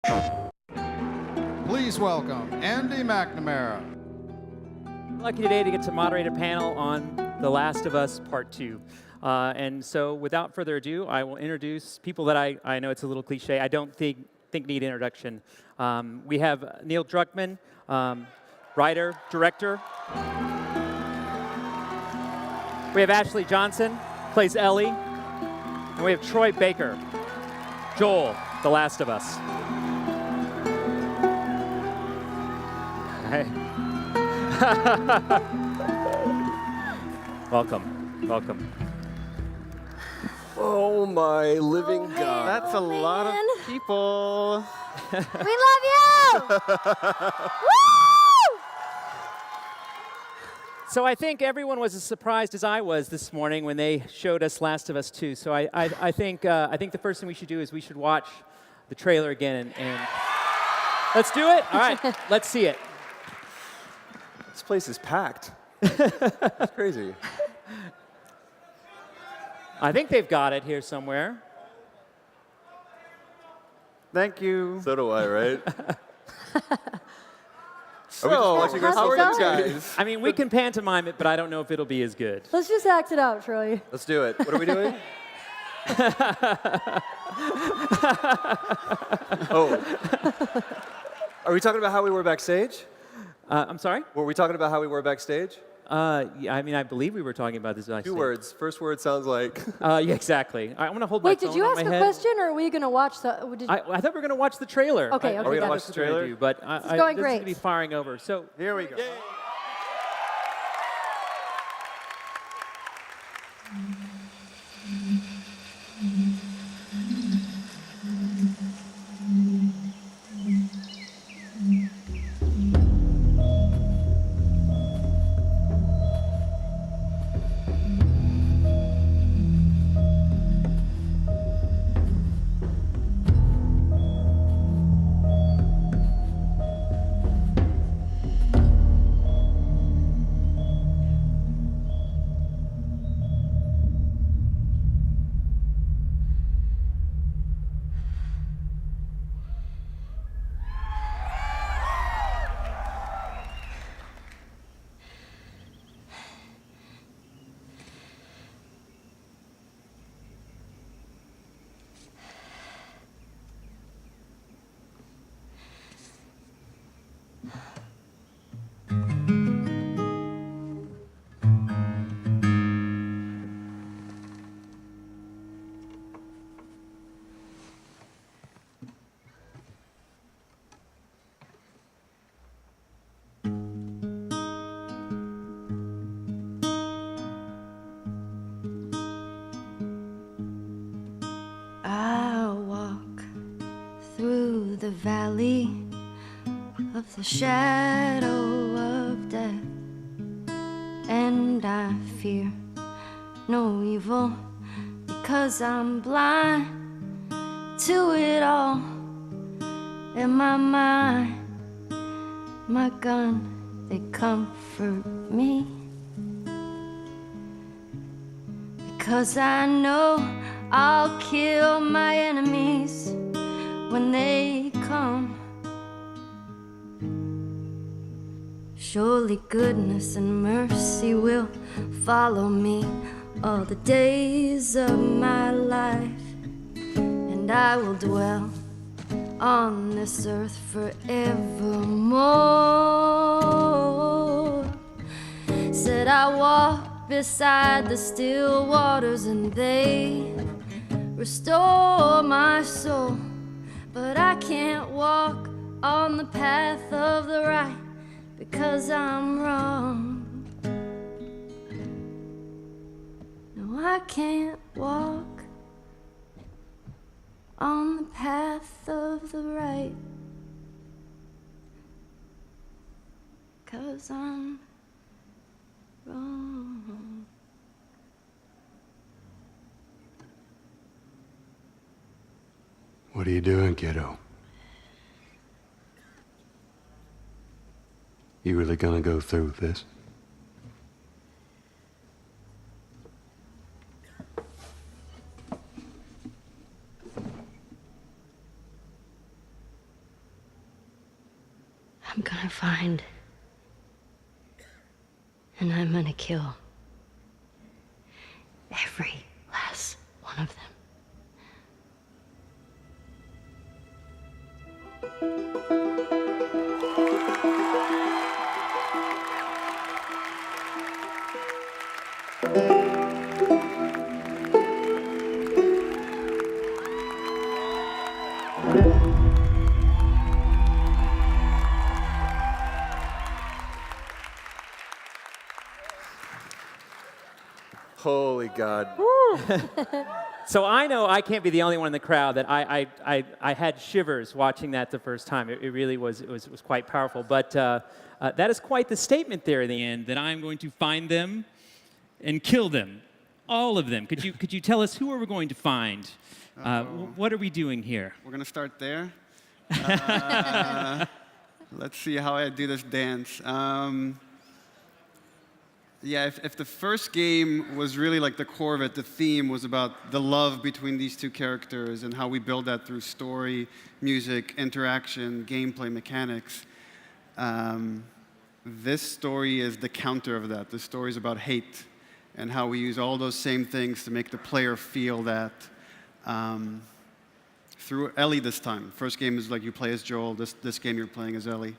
Please welcome Andy McNamara. Lucky today to get to moderate a panel on The Last of Us Part 2. And so without further ado, I will introduce people that I know it's a little cliche. I don't think need introduction. We have Neil Druckmann, writer, director. We have Ashley Johnson, plays Ellie. And we have Troy Baker, Joel, The Last of Us. Hey. Welcome, welcome. Oh my living God. That's a lot of people. We love you! Woo! So I think everyone was as surprised as I was this morning when they showed us Last of Us 2. So I think the first thing we should do is we should watch the trailer again and let's do it. All right, let's see it. This place is packed. That's crazy. I think they've got it here somewhere. Thank you. So do I, right? So, Are we just watching ourselves, guys? I mean, we can pantomime it, but I don't know if it'll be as good. Let's just act it out, Troy. Let's do it. What are we doing? Oh. Are we talking about how we were backstage? I'm sorry? Were we talking about how we were backstage? Yeah, I mean, I believe we were talking about this. Two words. First word sounds like... Yeah, exactly. I'm going to hold my Wait, phone did you on ask my a head. question, or are we going to watch the... I thought we were going to watch the trailer. Okay, okay. Are we going to got watch it. the trailer? Do, but going this is going great. to be firing over. So Here we go. Yay. The valley of the shadow of death, and I fear no evil because I'm blind to it all. In my mind, my gun, they comfort me, because I know I'll kill my enemies when they come. Surely goodness and mercy will follow me all the days of my life, and I will dwell on this earth forevermore. Said I walk beside the still waters and they restore my soul. But I can't walk on the path of the right because I'm wrong. No, I can't walk on the path of the right 'cause I'm wrong. What are you doing, kiddo? You really gonna go through with this? I'm gonna find. And I'm gonna kill every last one of them. Holy God. So I know I can't be the only one in the crowd that I had shivers watching that the first time. It really was quite powerful. But that is quite the statement there in the end, that I'm going to find them and kill them, all of them. Could you tell us who are we going to find? What are we doing here? We're going to start there. Let's see how I do this dance. Yeah, if the first game was really like the core of it, the theme was about the love between these two characters and how we build that through story, music, interaction, gameplay, mechanics. This story is the counter of that. The story is about hate and how we use all those same things to make the player feel that through Ellie this time. First game is like you play as Joel. This game you're playing as Ellie.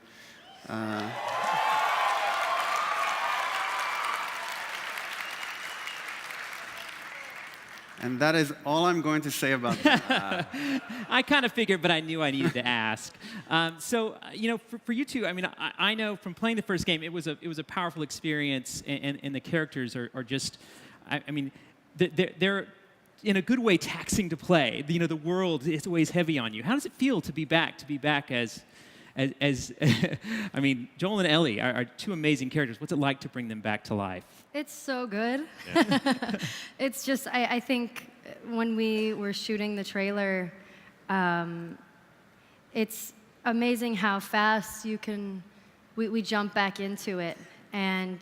And that is all I'm going to say about that. I kind of figured, but I knew I needed to ask. So, for you two, I mean, I know from playing the first game, it was a powerful experience, and the characters are just, I mean, they're in a good way taxing to play. The world is always heavy on you. How does it feel to be back as I mean, Joel and Ellie are two amazing characters. What's it like to bring them back to life? It's so good. It's just, I think when we were shooting the trailer, it's amazing how fast we jump back into it. And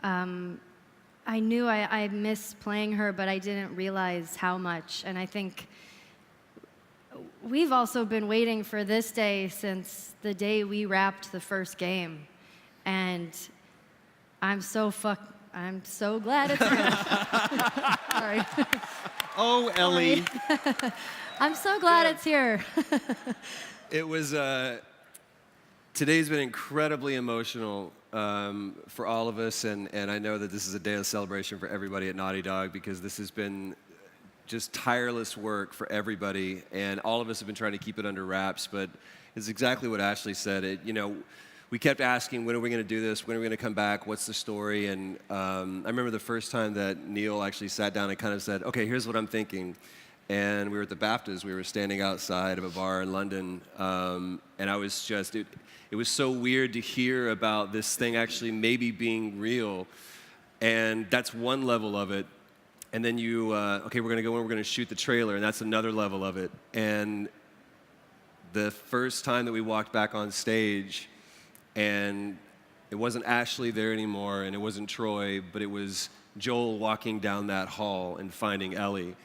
I knew I missed playing her, but I didn't realize how much. And I think we've also been waiting for this day since the day we wrapped the first game. And I'm so glad it's here. Sorry. Oh, Ellie. I'm so glad it's here. It was, today's been incredibly emotional for all of us, and I know that this is a day of celebration for everybody at Naughty Dog, because this has been just tireless work for everybody, and all of us have been trying to keep it under wraps, but it's exactly what Ashley said. We kept asking, when are we going to do this? When are we going to come back? What's the story? And I remember the first time that Neil actually sat down and kind of said, okay, here's what I'm thinking. And we were at the BAFTAs. We were standing outside of a bar in London. And I was just, it was so weird to hear about this thing actually maybe being real. And that's one level of it. And then okay, we're going to go in, we're going to shoot the trailer, and that's another level of it. And the first time that we walked back on stage, and it wasn't Ashley there anymore, and it wasn't Troy, but it was Joel walking down that hall and finding Ellie.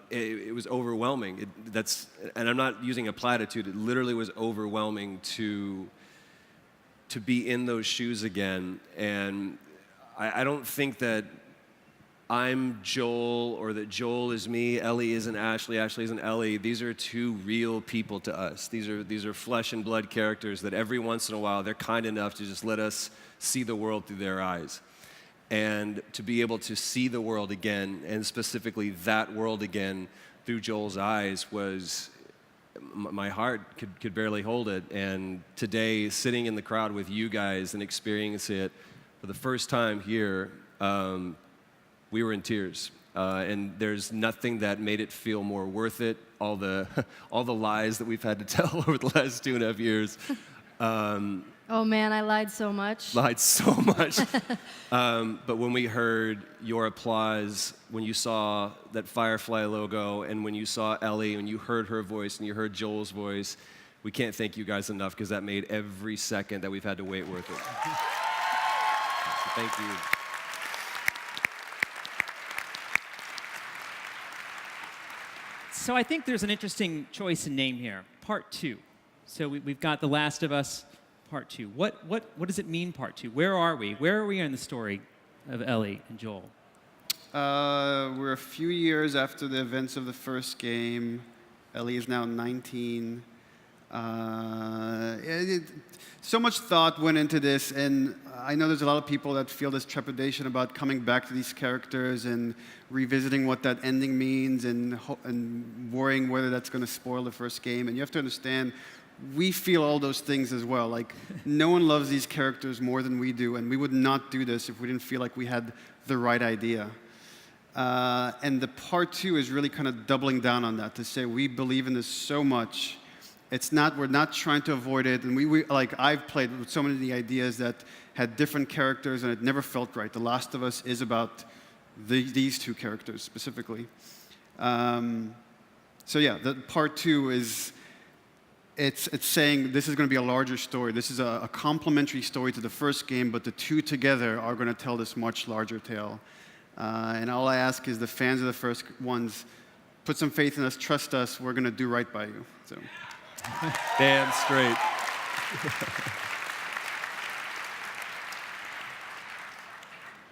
It was overwhelming. And I'm not using a platitude. It literally was overwhelming to be in those shoes again. And I don't think that I'm Joel, or that Joel is me, Ellie isn't Ashley, Ashley isn't Ellie. These are two real people to us. These are flesh and blood characters that every once in a while they're kind enough to just let us see the world through their eyes. And to be able to see the world again, and specifically that world again through Joel's eyes, was, my heart could barely hold it. And today, sitting in the crowd with you guys and experiencing it for the first time here, we were in tears, and there's nothing that made it feel more worth it. All the lies that we've had to tell over the last 2.5 years. Oh man, I lied so much. Lied so much. But when we heard your applause, when you saw that Firefly logo, and when you saw Ellie, and you heard her voice, and you heard Joel's voice, we can't thank you guys enough, because that made every second that we've had to wait worth it. So thank you. So I think there's an interesting choice in name here, Part 2. So we've got The Last of Us part 2? What does it mean, part 2? Where are we? Where are we in the story of Ellie and Joel? We're a few years after the events of the first game. Ellie is now 19. So much thought went into this, and I know there's a lot of people that feel this trepidation about coming back to these characters and revisiting what that ending means and worrying whether that's going to spoil the first game. And you have to understand, we feel all those things as well. Like, no one loves these characters more than we do, and we would not do this if we didn't feel like we had the right idea. And the part 2 is really kind of doubling down on that, to say we believe in this so much. We're not trying to avoid it, and like, I've played with so many of the ideas that had different characters, and it never felt right. The Last of Us is about these 2 characters specifically. So yeah, the part 2 is, it's saying this is going to be a larger story. This is a complementary story to the first game, but the 2 together are going to tell this much larger tale. And all I ask is the fans of the first ones, put some faith in us, trust us, we're going to do right by you. So. Damn straight.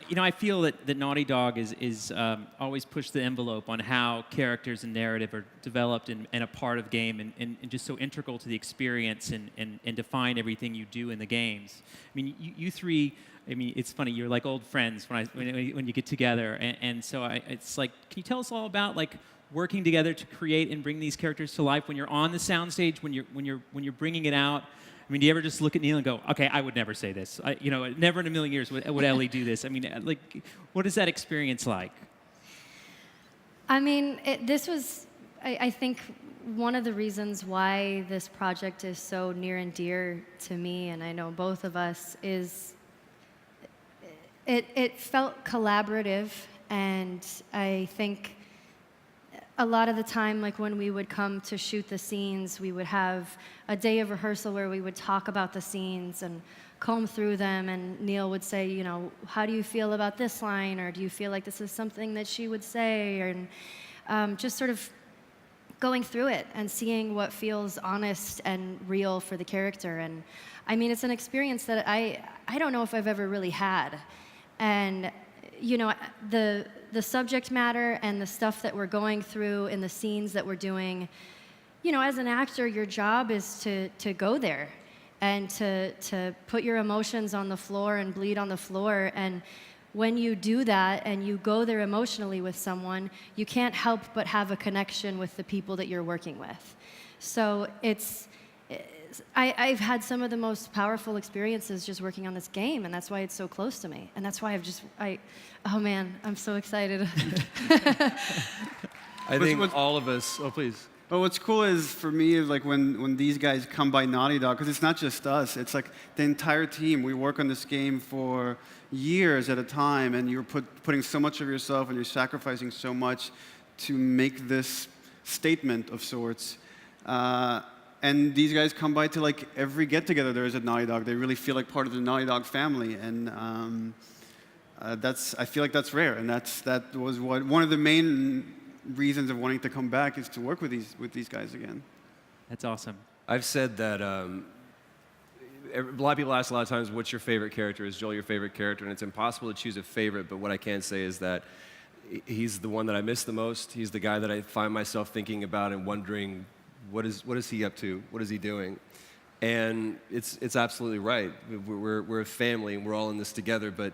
You know, I feel that Naughty Dog is always pushed the envelope on how characters and narrative are developed and a part of game and just so integral to the experience and define everything you do in the games. I mean, you three, I mean, it's funny, you're like old friends when you get together. And so it's like, can you tell us all about, like, working together to create and bring these characters to life when you're on the soundstage, when you're bringing it out? I mean, do you ever just look at Neil and go, okay, I would never say this. Never in a million years would Ellie do this. I mean, like, what is that experience like? I mean, this was, I think, one of the reasons why this project is so near and dear to me, and I know both of us, is it felt collaborative, and I think a lot of the time, like when we would come to shoot the scenes, we would have a day of rehearsal where we would talk about the scenes and comb through them, and Neil would say, you know, how do you feel about this line, or do you feel like this is something that she would say, and just sort of going through it and seeing what feels honest and real for the character. And I mean, it's an experience that I don't know if I've ever really had. And you know, the subject matter and the stuff that we're going through in the scenes that we're doing, you know, as an actor, your job is to go there and to put your emotions on the floor and bleed on the floor. And when you do that and you go there emotionally with someone, you can't help but have a connection with the people that you're working with. So I've had some of the most powerful experiences just working on this game, and that's why it's so close to me. And that's why oh man, I'm so excited. I think all of us, oh please. But what's cool is, for me, is like when these guys come by Naughty Dog, because it's not just us, it's like the entire team. We work on this game for years at a time, and you're putting so much of yourself and you're sacrificing so much to make this statement of sorts. And these guys come by to like every get-together there is at Naughty Dog. They really feel like part of the Naughty Dog family, and I feel like that's rare, and that was one of the main reasons of wanting to come back, is to work with these guys again. That's awesome. I've said that a lot of people ask a lot of times, what's your favorite character? Is Joel your favorite character? And it's impossible to choose a favorite, but what I can say is that he's the one that I miss the most. He's the guy that I find myself thinking about and wondering, what is he up to? What is he doing? And it's absolutely right. We're a family, and we're all in this together, but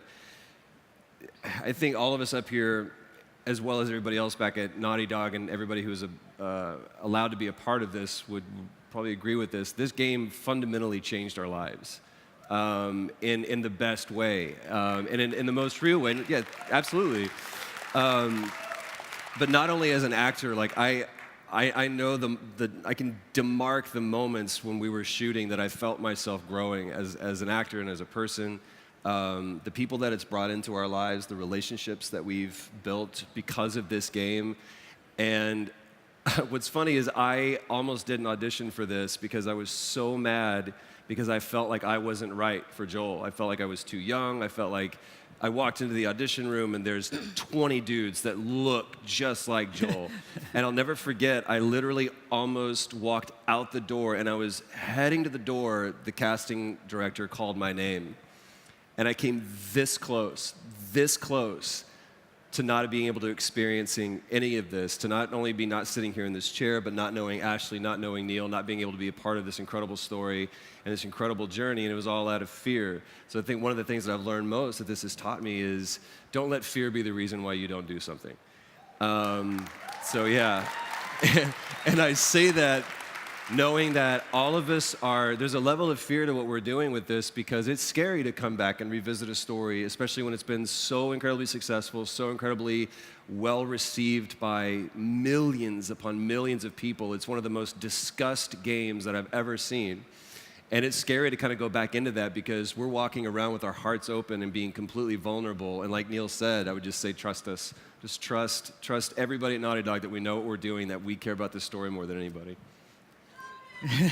I think all of us up here, as well as everybody else back at Naughty Dog and everybody who was allowed to be a part of this, would probably agree with this. This game fundamentally changed our lives in the best way, and in the most real way. Yeah, absolutely. But not only as an actor, like I know I can demark the moments when we were shooting that I felt myself growing as an actor and as a person. The people that it's brought into our lives, the relationships that we've built because of this game. And what's funny is I almost did an audition for this because I was so mad because I felt like I wasn't right for Joel. I felt like I was too young. I felt like I walked into the audition room, and there's 20 dudes that look just like Joel. And I'll never forget, I literally almost walked out the door, and I was heading to the door. The casting director called my name. And I came this close to not being able to experiencing any of this, to not only be not sitting here in this chair, but not knowing Ashley, not knowing Neil, not being able to be a part of this incredible story and this incredible journey, and it was all out of fear. So I think one of the things that I've learned most that this has taught me is don't let fear be the reason why you don't do something. So yeah, and I say that knowing that all of us there's a level of fear to what we're doing with this because it's scary to come back and revisit a story, especially when it's been so incredibly successful, so incredibly well received by millions upon millions of people. It's one of the most discussed games that I've ever seen. And it's scary to kind of go back into that because we're walking around with our hearts open and being completely vulnerable. And like Neil said, I would just say trust us. Just trust everybody at Naughty Dog that we know what we're doing, that we care about this story more than anybody.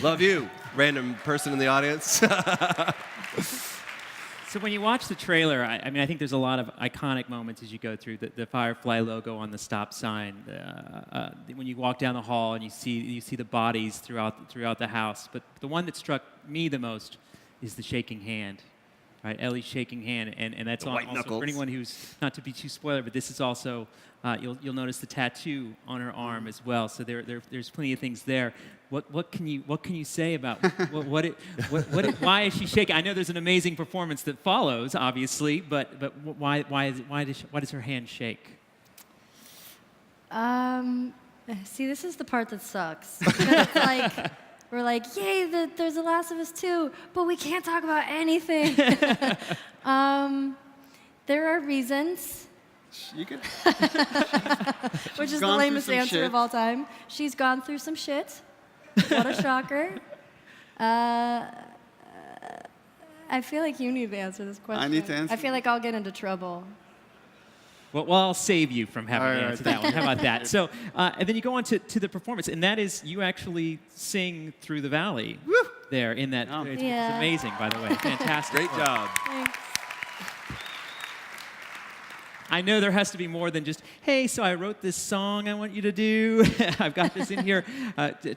Love you, random person in the audience. So when you watch the trailer, I mean, I think there's a lot of iconic moments as you go through the Firefly logo on the stop sign. When you walk down the hall and you see the bodies throughout the house. But the one that struck me the most is the shaking hand, right? Ellie's shaking hand, and that's also for anyone who's not to be too spoiler, but this is also you'll notice the tattoo on her arm as well. So there's plenty of things there. What can you say about why is she shaking? I know there's an amazing performance that follows, obviously, but why does her hand shake? See, this is the part that sucks. Because it's like we're like, yay, there's The Last of Us 2, but we can't talk about anything. There are reasons. You could. Which is the lamest answer of all time. She's gone through some shit. What a shocker. I feel like you need to answer this question. I need to answer. I feel like I'll get into trouble. Well, I'll save you from having to answer that one. How about that? So, and then you go on to the performance, and that is you actually sing through the valley there in that. Oh. It's Yeah. amazing, by the way. Fantastic. Great job. Thanks. I know there has to be more than just, hey, so I wrote this song I want you to do. I've got this in here.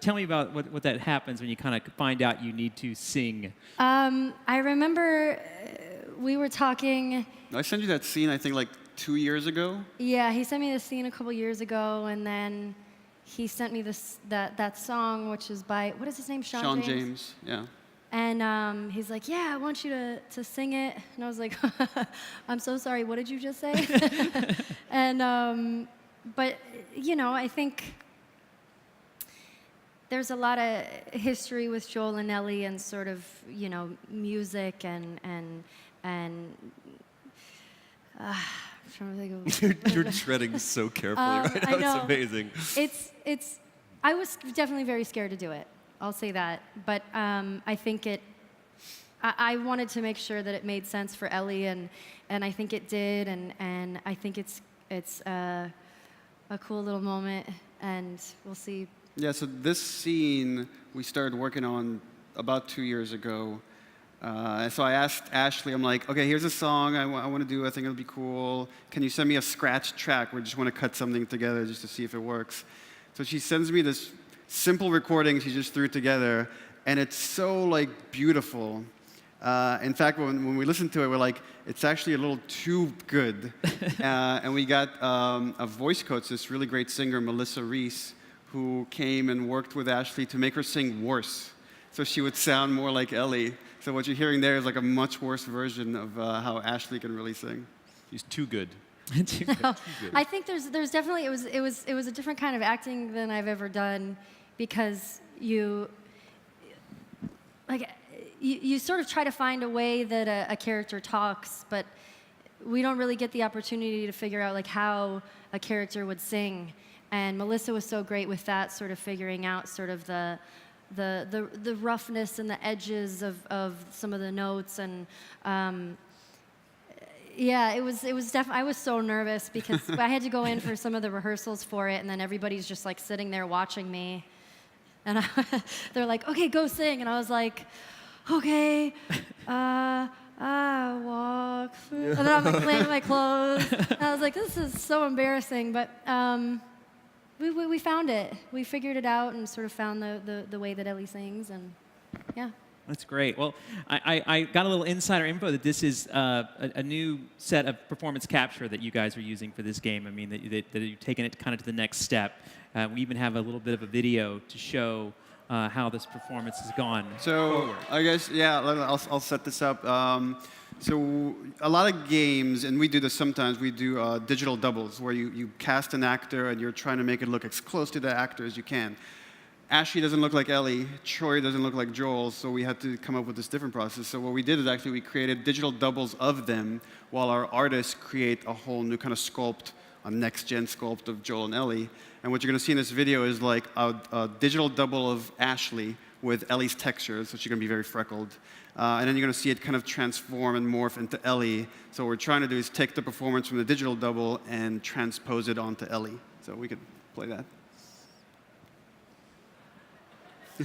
Tell me about what that happens when you kind of find out you need to sing. I remember we were talking. I sent you that scene, I think, like 2 years ago. Yeah, he sent me this scene a couple years ago, and then he sent me that song, which is by, what is his name? Sean James, yeah. And he's like, yeah, I want you to sing it. And I was like, I'm so sorry, what did you just say? And, but, you know, I think there's a lot of history with Joel and Ellie and sort of, you know, music and I'm trying to think of You're treading so carefully right now. I know. It's amazing. I was definitely very scared to do it. I'll say that. But I think I wanted to make sure that it made sense for Ellie, and I think it did, and I think it's a cool little moment, and we'll see. Yeah, so this scene we started working on about 2 years ago. So I asked Ashley, I'm like, okay, here's a song I want to do. I think it'll be cool. Can you send me a scratch track? We just want to cut something together just to see if it works. So she sends me this simple recording she just threw together, and it's so like beautiful. In fact, when we listened to it, we're like, it's actually a little too good. And we got a voice coach, this really great singer, Melissa Reese, who came and worked with Ashley to make her sing worse, so she would sound more like Ellie. So what you're hearing there is like a much worse version of how Ashley can really sing. He's too good. Too good. I think there's definitely it was a different kind of acting than I've ever done, because you sort of try to find a way that a character talks, but we don't really get the opportunity to figure out like how a character would sing. And Melissa was so great with that, sort of figuring out sort of the roughness and the edges of some of the notes, and yeah, it was definitely. I was so nervous because I had to go in for some of the rehearsals for it, and then everybody's just like sitting there watching me, and they're like, "Okay, go sing," and I was like, "Okay, I walk through, and then I'm like playing with my clothes. And I was like, this is so embarrassing, but we found it. We figured it out and sort of found the way that Ellie sings, and yeah. That's great. Well, I got a little insider info that this is a new set of performance capture that you guys are using for this game. I mean, that you've taken it kind of to the next step. We even have a little bit of a video to show how this performance has gone forward. I guess, yeah, I'll set this up. So a lot of games, and we do this sometimes, we do digital doubles, where you cast an actor and you're trying to make it look as close to the actor as you can. Ashley doesn't look like Ellie, Troy doesn't look like Joel, so we had to come up with this different process. So what we did is actually we created digital doubles of them while our artists create a whole new kind of sculpt, a next-gen sculpt of Joel and Ellie. And what you're going to see in this video is like a digital double of Ashley with Ellie's textures, so she's going to be very freckled. And then you're going to see it kind of transform and morph into Ellie. So what we're trying to do is take the performance from the digital double and transpose it onto Ellie. So we could play that.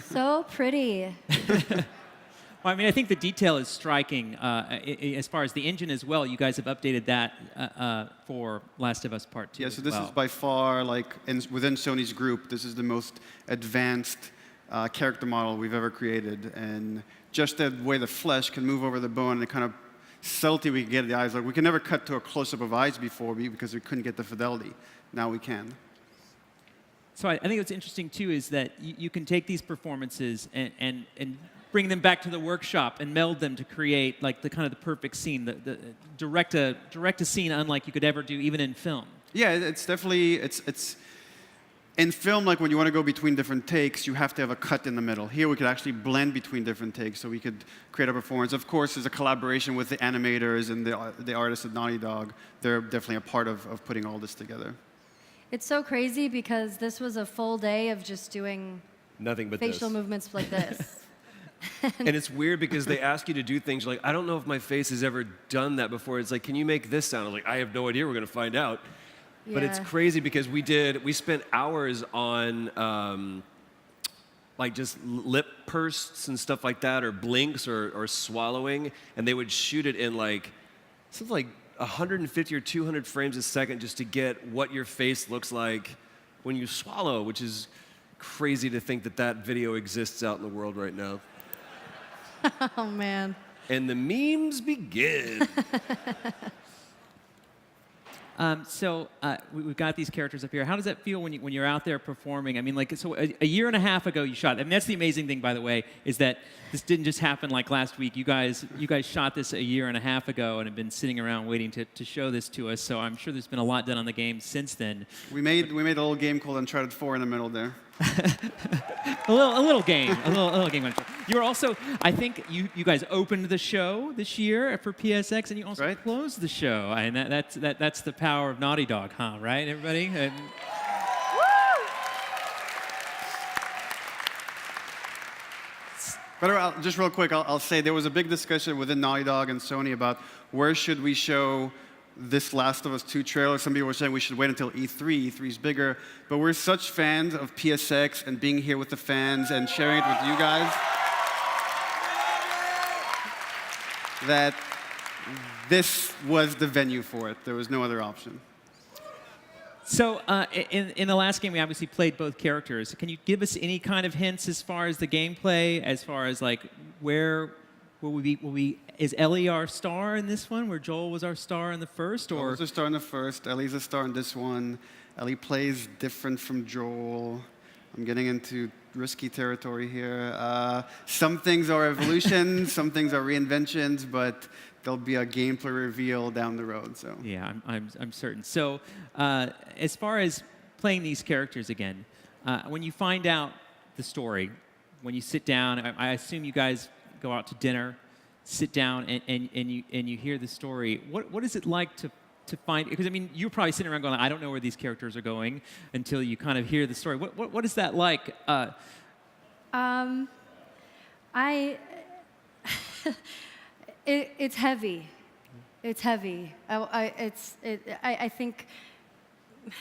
So pretty. Well, I mean, I think the detail is striking. As far as the engine as well, you guys have updated that for Last of Us Part 2. Yeah, so this is by far, like, within Sony's group, this is the most advanced character model we've ever created. And just the way the flesh can move over the bone and the kind of subtlety we can get at the eyes. Like, we could never cut to a close-up of eyes before because we couldn't get the fidelity. Now we can. So I think what's interesting, too, is that you can take these performances and bring them back to the workshop and meld them to create like the kind of the perfect scene, the direct a scene unlike you could ever do even in film. Yeah, it's definitely, it's in film, like when you want to go between different takes, you have to have a cut in the middle. Here we could actually blend between different takes so we could create a performance. Of course, there's a collaboration with the animators and the artists at Naughty Dog. They're definitely a part of putting all this together. It's so crazy because this was a full day of just doing Nothing but facial this. movements like this. And it's weird because they ask you to do things like, I don't know if my face has ever done that before. It's like, can you make this sound? I'm like, I have no idea. We're going to find out. Yeah. But it's crazy because we spent hours on like just lip purses and stuff like that, or blinks or swallowing, and they would shoot it in like something like 150 or 200 frames a second just to get what your face looks like when you swallow, which is crazy to think that that video exists out in the world right now. Oh, man. And the memes begin. We've got these characters up here. How does that feel when you're out there performing? I mean, like, so a year and a half ago you shot. I mean, that's the amazing thing, by the way, is that this didn't just happen like last week. You guys shot this a year and a half ago and have been sitting around waiting to show this to us. So I'm sure there's been a lot done on the game since then. We made a little game called Uncharted 4 in the middle there. a little game. You were also, I think you guys opened the show this year for PSX, and you also closed the show. And that's the power of Naughty Dog, huh? Right, everybody? But just real quick, I'll say there was a big discussion within Naughty Dog and Sony about where should we show this Last of Us 2 trailer. Some people were saying we should wait until E3. E3's bigger. But we're such fans of PSX and being here with the fans and sharing it with you guys that this was the venue for it. There was no other option. So in the last game, we obviously played both characters. Can you give us any kind of hints as far as the gameplay, as far as like where will we be? Is Ellie our star in this one, where Joel was our star in the first? Or Joel was a star in the first. Ellie's a star in this one. Ellie plays different from Joel. I'm getting into risky territory here. Some things are evolutions, some things are reinventions, but there'll be a gameplay reveal down the road. So yeah, I'm certain. So as far as playing these characters again, when you find out the story, when you sit down, I assume you guys go out to dinner, sit down, and you hear the story. What is it like to find? Because I mean, you're probably sitting around going, I don't know where these characters are going until you kind of hear the story. What is that like? It's heavy. It's heavy. I think,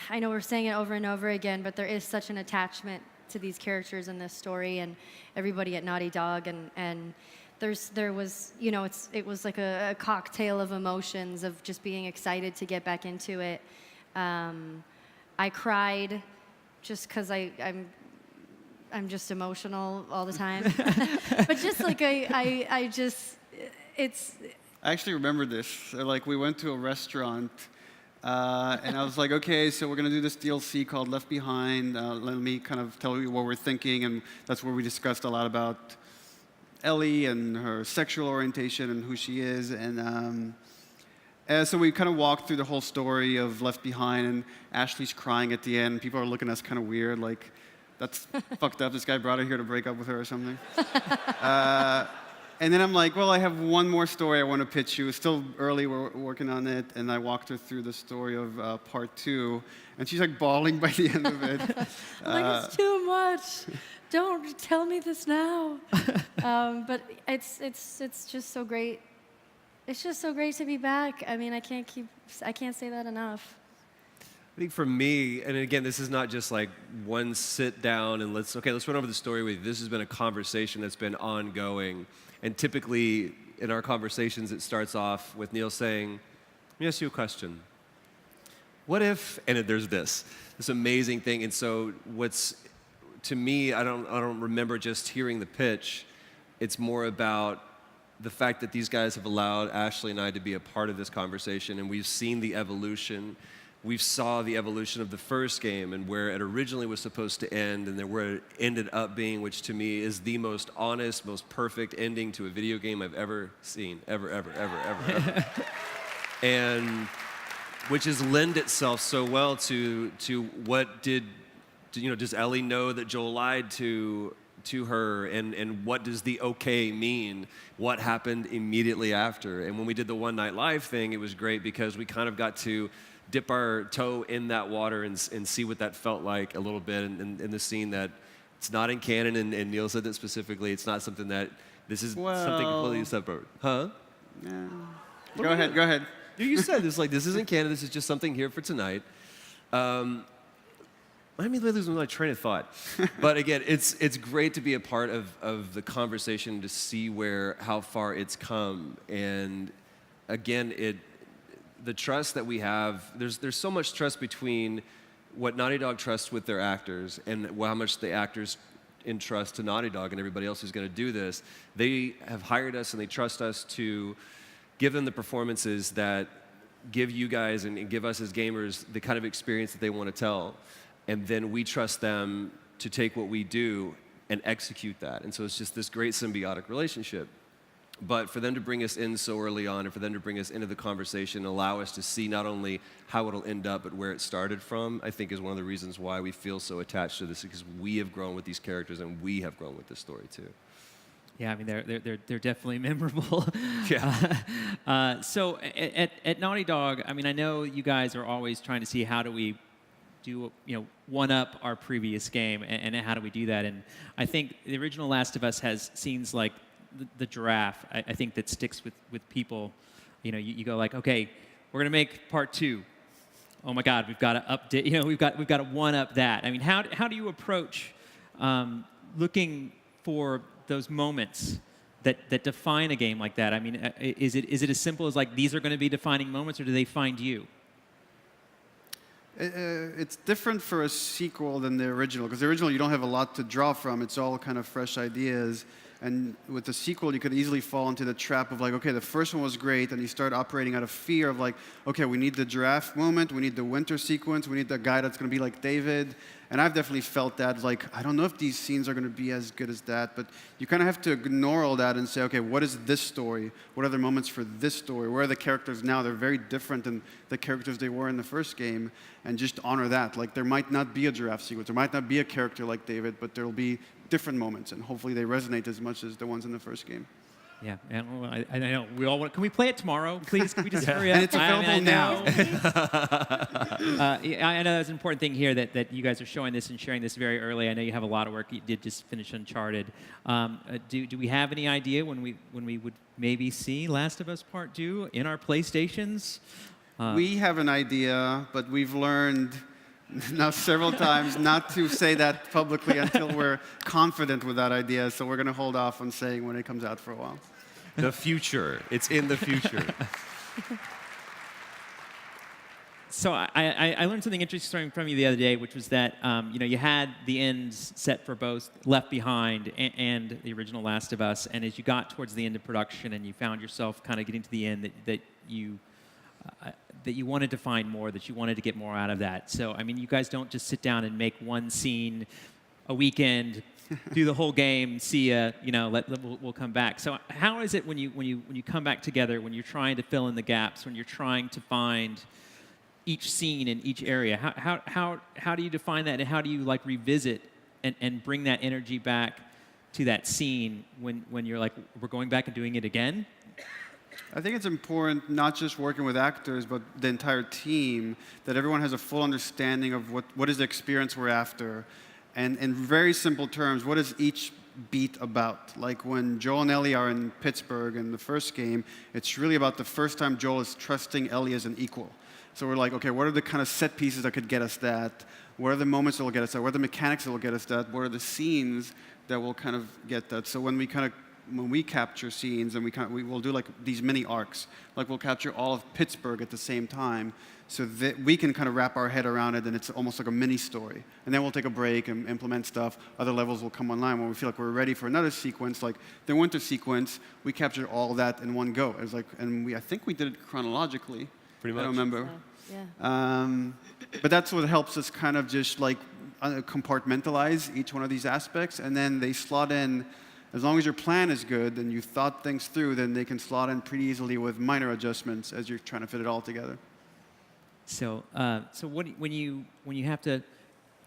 I know we're saying it over and over again, but there is such an attachment to these characters in this story and everybody at Naughty Dog, and there was, you know, it was like a cocktail of emotions of just being excited to get back into it. I cried just because I'm just emotional all the time. But just like I actually remember this. So, like, we went to a restaurant, and I was like, okay, so we're going to do this DLC called Left Behind. Let me kind of tell you what we're thinking, and that's where we discussed a lot about Ellie and her sexual orientation and who she is. And so we kind of walked through the whole story of Left Behind, and Ashley's crying at the end. People are looking at us kind of weird, like, that's fucked up. This guy brought her here to break up with her or something. And then I'm like, well, I have one more story I want to pitch you. It's still early, we're working on it. And I walked her through the story of part 2. And she's like bawling by the end of it. like, it's too much. Don't tell me this now. But it's just so great. It's just so great to be back. I mean, I can't say that enough. I think for me, and again, this is not just like one sit down and let's run over the story with you. This has been a conversation that's been ongoing. And typically in our conversations, it starts off with Neil saying, let me ask you a question. What if, and there's this amazing thing. And so to me, I don't remember just hearing the pitch. It's more about the fact that these guys have allowed Ashley and I to be a part of this conversation, and we've seen the evolution. We saw the evolution of the first game and where it originally was supposed to end and then where it ended up being, which to me is the most honest, most perfect ending to a video game I've ever seen, ever. And which has lend itself so well to what does Ellie know that Joel lied to her, and what does the okay mean? What happened immediately after? And when we did the One Night Live thing, it was great because we kind of got to dip our toe in that water and see what that felt like a little bit in the scene that it's not in canon, and Neil said that specifically. It's not something that, this is something completely separate. Huh? Yeah. Go ahead. You said this, like, this isn't canon, this is just something here for tonight. Let me lose my train of thought. But again, it's great to be a part of the conversation, to see how far it's come. And again, the trust that we have, there's so much trust between what Naughty Dog trusts with their actors and how much the actors entrust to Naughty Dog and everybody else who's going to do this. They have hired us and they trust us to give them the performances that give you guys and give us as gamers the kind of experience that they want to tell. And then we trust them to take what we do and execute that. And so it's just this great symbiotic relationship. But for them to bring us in so early on, and for them to bring us into the conversation, allow us to see not only how it'll end up, but where it started from, I think is one of the reasons why we feel so attached to this, because we have grown with these characters and we have grown with this story too. Yeah, I mean, they're definitely memorable. Yeah. So at Naughty Dog, I mean, I know you guys are always trying to see how do we do, one up our previous game, and how do we do that? And I think the original Last of Us has scenes like the giraffe, I think, that sticks with people. You go like, okay, we're gonna make part 2. Oh my God, we've got to update. We've got to one up that. I mean, how do you approach looking for those moments that define a game like that? I mean, is it as simple as like these are going to be defining moments, or do they find you? It's different for a sequel than the original, because the original you don't have a lot to draw from. It's all kind of fresh ideas. And with the sequel, you could easily fall into the trap of like, okay, the first one was great, and you start operating out of fear of like, okay, we need the giraffe moment, we need the winter sequence, we need the guy that's going to be like David. And I've definitely felt that, like, I don't know if these scenes are going to be as good as that, but you kind of have to ignore all that and say, okay, what is this story? What are the moments for this story? Where are the characters now? They're very different than the characters they were in the first game, and just honor that. Like, there might not be a giraffe sequence, there might not be a character like David, but there will be different moments, and hopefully they resonate as much as the ones in the first game. Yeah, and I know we all want. Can we play it tomorrow, please? Can we just hurry up? And it's available now. I know that's an important thing here that you guys are showing this and sharing this very early. I know you have a lot of work. You did just finish Uncharted. Do we have any idea when we would maybe see Last of Us Part 2 in our PlayStations? We have an idea, but we've learned now several times, not to say that publicly until we're confident with that idea. So we're going to hold off on saying when it comes out for a while. The future. It's in the future. So I learned something interesting from you the other day, which was that you had the ends set for both Left Behind and the original Last of Us, and as you got towards the end of production and you found yourself kind of getting to the end, that you wanted to find more, that you wanted to get more out of that. So I mean, you guys don't just sit down and make one scene a weekend, do the whole game, see ya, we'll come back. So how is it when you come back together, when you're trying to fill in the gaps, when you're trying to find each scene in each area? How do you define that, and how do you like revisit and bring that energy back to that scene when you're like, we're going back and doing it again? I think it's important, not just working with actors, but the entire team, that everyone has a full understanding of what is the experience we're after. And in very simple terms, what is each beat about? Like when Joel and Ellie are in Pittsburgh in the first game, it's really about the first time Joel is trusting Ellie as an equal. So we're like, okay, what are the kind of set pieces that could get us that? What are the moments that will get us that? What are the mechanics that will get us that? What are the scenes that will kind of get that? So when we capture scenes, and we will do like these mini arcs, like we'll capture all of Pittsburgh at the same time, so that we can kind of wrap our head around it, and it's almost like a mini story. And then we'll take a break and implement stuff. Other levels will come online when we feel like we're ready for another sequence, like the winter sequence. We captured all that in one go. It was like, and I think we did it chronologically. Pretty much. I don't remember. So, yeah. But that's what helps us kind of just like compartmentalize each one of these aspects, and then they slot in. As long as your plan is good and you've thought things through, then they can slot in pretty easily with minor adjustments as you're trying to fit it all together. So when you have to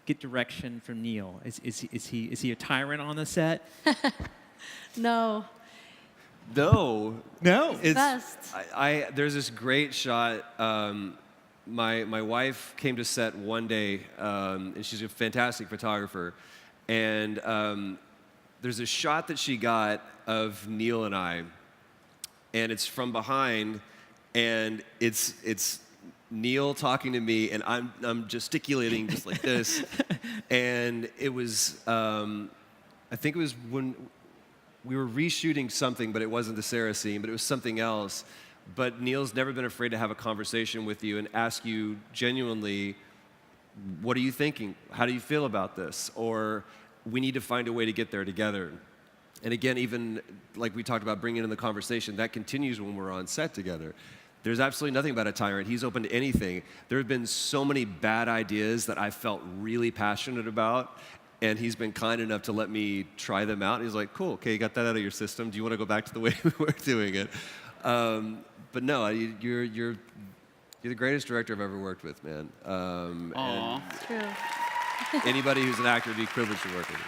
get direction from Neil, is he a tyrant on the set? No. No. It's Best. There's this great shot. My wife came to set one day, and she's a fantastic photographer, and there's a shot that she got of Neil and I, and it's from behind, and it's Neil talking to me, and I'm gesticulating just like this, and it was I think it was when we were reshooting something, but it wasn't the Sarah scene, but it was something else. But Neil's never been afraid to have a conversation with you and ask you genuinely, what are you thinking? How do you feel about this? Or we need to find a way to get there together. And again, even like we talked about bringing in the conversation, that continues when we're on set together. There's absolutely nothing about a tyrant. He's open to anything. There have been so many bad ideas that I felt really passionate about, and he's been kind enough to let me try them out. And he's like, cool, okay, you got that out of your system. Do you want to go back to the way we were doing it? But no, you're the greatest director I've ever worked with, man. Aww. True. Anybody who's an actor would be privileged to work with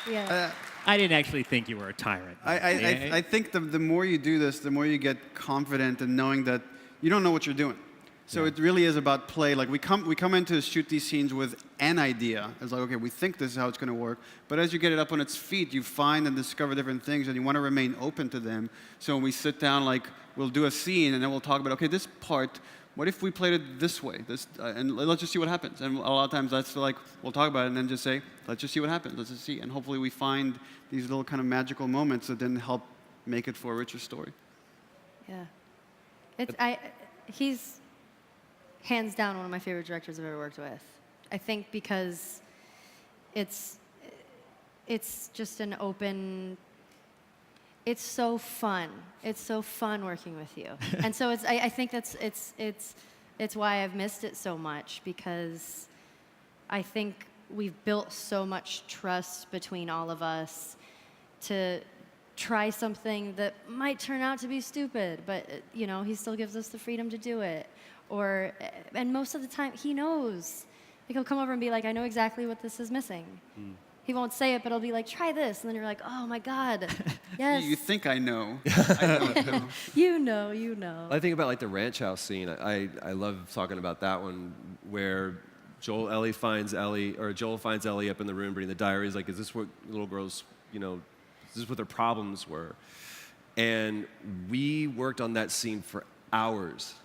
you. Yeah. I didn't actually think you were a tyrant. I think the more you do this, the more you get confident in knowing that you don't know what you're doing. So it really is about play. Like we come in to shoot these scenes with an idea. It's like, okay, we think this is how it's going to work. But as you get it up on its feet, you find and discover different things, and you want to remain open to them. So when we sit down, like we'll do a scene, and then we'll talk about, okay, this part, what if we played it this way? And let's just see what happens. And a lot of times that's like, we'll talk about it and then just say, let's just see what happens. Let's just see. And hopefully we find these little kind of magical moments that then help make it for a richer story. Yeah. He's hands down one of my favorite directors I've ever worked with. I think because it's just an open. It's so fun. It's so fun working with you. And so I think it's why I've missed it so much, because I think we've built so much trust between all of us to try something that might turn out to be stupid, but he still gives us the freedom to do it. And most of the time he knows. Like he'll come over and be like, I know exactly what this is missing. He won't say it, but he'll be like, try this. And then you're like, oh my God, yes. You think I know. I don't know. You know. I think about like the ranch house scene. I love talking about that one where Joel finds Ellie up in the room reading the diary. He's like, is this what little girls, is this what their problems were? And we worked on that scene for hours.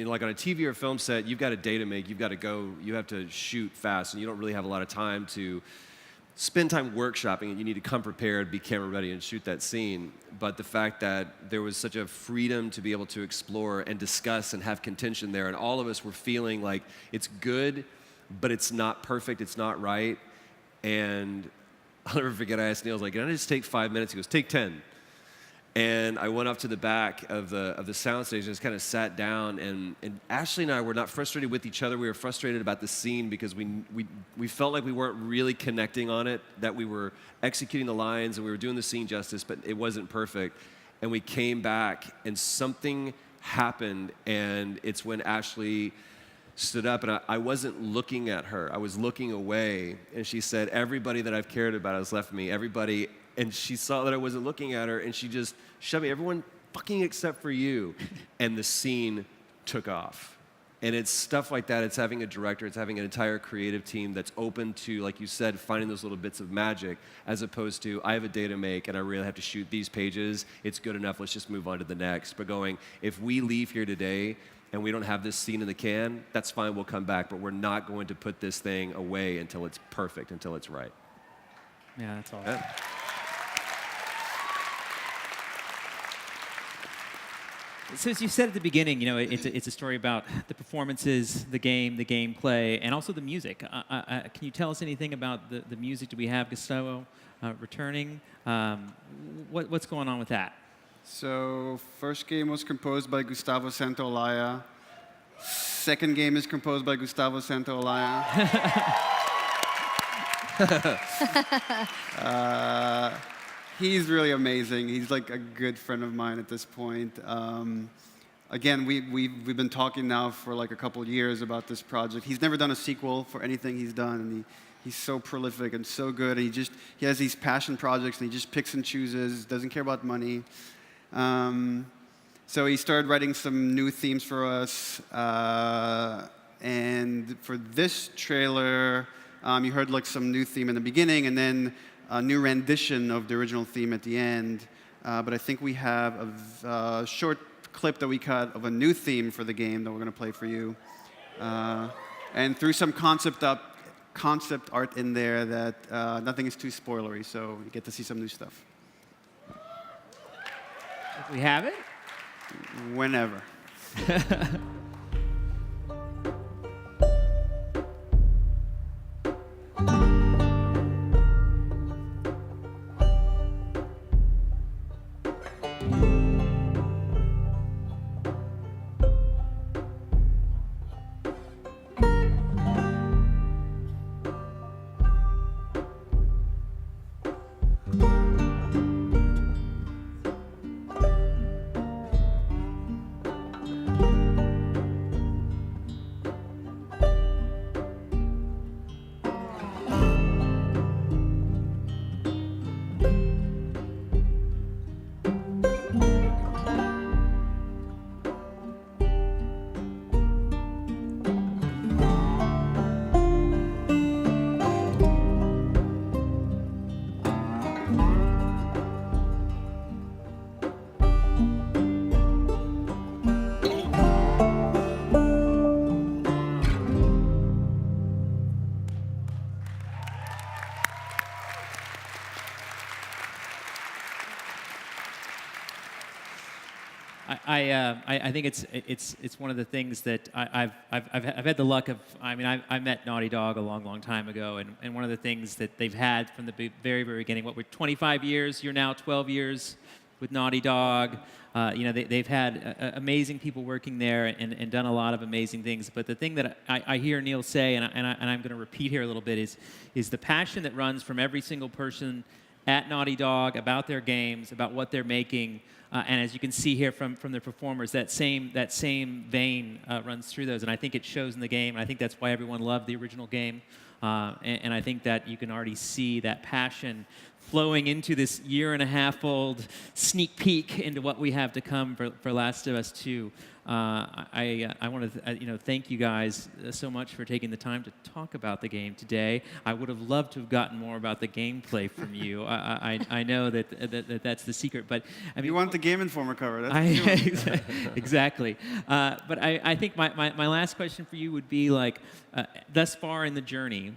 like on a TV or film set, you've got a day to make. You've got to go. You have to shoot fast, and you don't really have a lot of time to spend time workshopping, and you need to come prepared, be camera ready, and shoot that scene. But the fact that there was such a freedom to be able to explore and discuss and have contention there, and all of us were feeling like it's good, but it's not perfect, it's not right. And I'll never forget, I asked Neil, I was like, can I just take 5 minutes? He goes, take 10. And I went up to the back of the soundstage and just kind of sat down, and Ashley and I were not frustrated with each other. We were frustrated about the scene because we felt like we weren't really connecting on it, that we were executing the lines and we were doing the scene justice, but it wasn't perfect. And we came back and something happened, and it's when Ashley stood up, and I wasn't looking at her. I was looking away, and she said, everybody that I've cared about has left me, everybody. And she saw that I wasn't looking at her, and she just shoved me, everyone fucking except for you. And the scene took off. And it's stuff like that. It's having a director, it's having an entire creative team that's open to, like you said, finding those little bits of magic, as opposed to, I have a day to make, and I really have to shoot these pages. It's good enough, let's just move on to the next. But going, if we leave here today and we don't have this scene in the can, that's fine, we'll come back. But we're not going to put this thing away until it's perfect, until it's right. Yeah, that's all. Yeah. So as you said at the beginning, it's a story about the performances, the game, the gameplay, and also the music. Can you tell us anything about the music? Do we have Gustavo returning? What's going on with that? So first game was composed by Gustavo Santaolalla. Second game is composed by Gustavo Santaolalla. He's really amazing. He's like a good friend of mine at this point. Again, we've been talking now for like a couple of years about this project. He's never done a sequel for anything he's done, and he's so prolific and so good. And he has these passion projects, and he just picks and chooses, doesn't care about money. So he started writing some new themes for us. And for this trailer, you heard like some new theme in the beginning, and then a new rendition of the original theme at the end. But I think we have a short clip that we cut of a new theme for the game that we're going to play for you. And through some concept art in there that nothing is too spoilery, so you get to see some new stuff. We have it? Whenever. I think it's one of the things that I've had the luck of. I mean, I met Naughty Dog a long time ago, and one of the things that they've had from the very beginning. What, we're 25 years? You're now 12 years with Naughty Dog. They've had amazing people working there and done a lot of amazing things. But the thing that I hear Neil say, and I'm going to repeat here a little bit, is the passion that runs from every single person at Naughty Dog about their games, about what they're making. And as you can see here from the performers, that same vein runs through those, and I think it shows in the game. And I think that's why everyone loved the original game. And I think that you can already see that passion flowing into this year-and-a-half-old sneak peek into what we have to come for Last of Us 2. I want to thank you guys so much for taking the time to talk about the game today. I would have loved to have gotten more about the gameplay from you. I know that's the secret, but I mean, You want the Game Informer cover. That's what you want. exactly. But I think my last question for you would be like, thus far in the journey,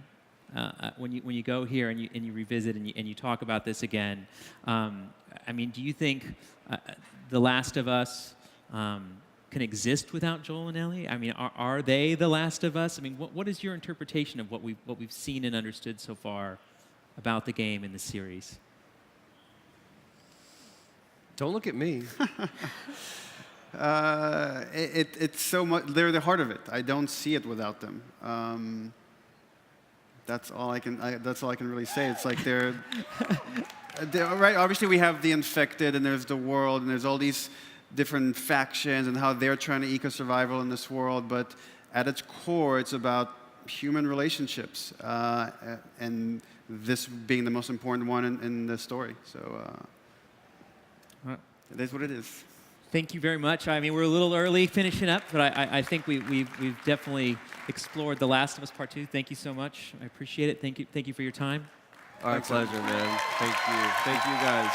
when you go here and you revisit and you talk about this again, I mean, do you think The Last of Us can exist without Joel and Ellie? I mean, are they The Last of Us? I mean, what is your interpretation of what we've seen and understood so far about the game and the series? Don't look at me. It's so much. They're the heart of it. I don't see it without them. That's all I can really say. It's like they're right. Obviously, we have the infected, and there's the world, and there's all these different factions and how they're trying to eco-survival in this world. But at its core, it's about human relationships, and this being the most important one in the story. So it is what it is. Thank you very much. I mean, we're a little early finishing up, but I think we've definitely explored The Last of Us Part 2. Thank you so much. I appreciate it. Thank you for your time. Our pleasure, man. Thank you. Thank you, guys.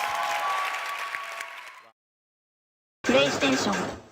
プレイステーション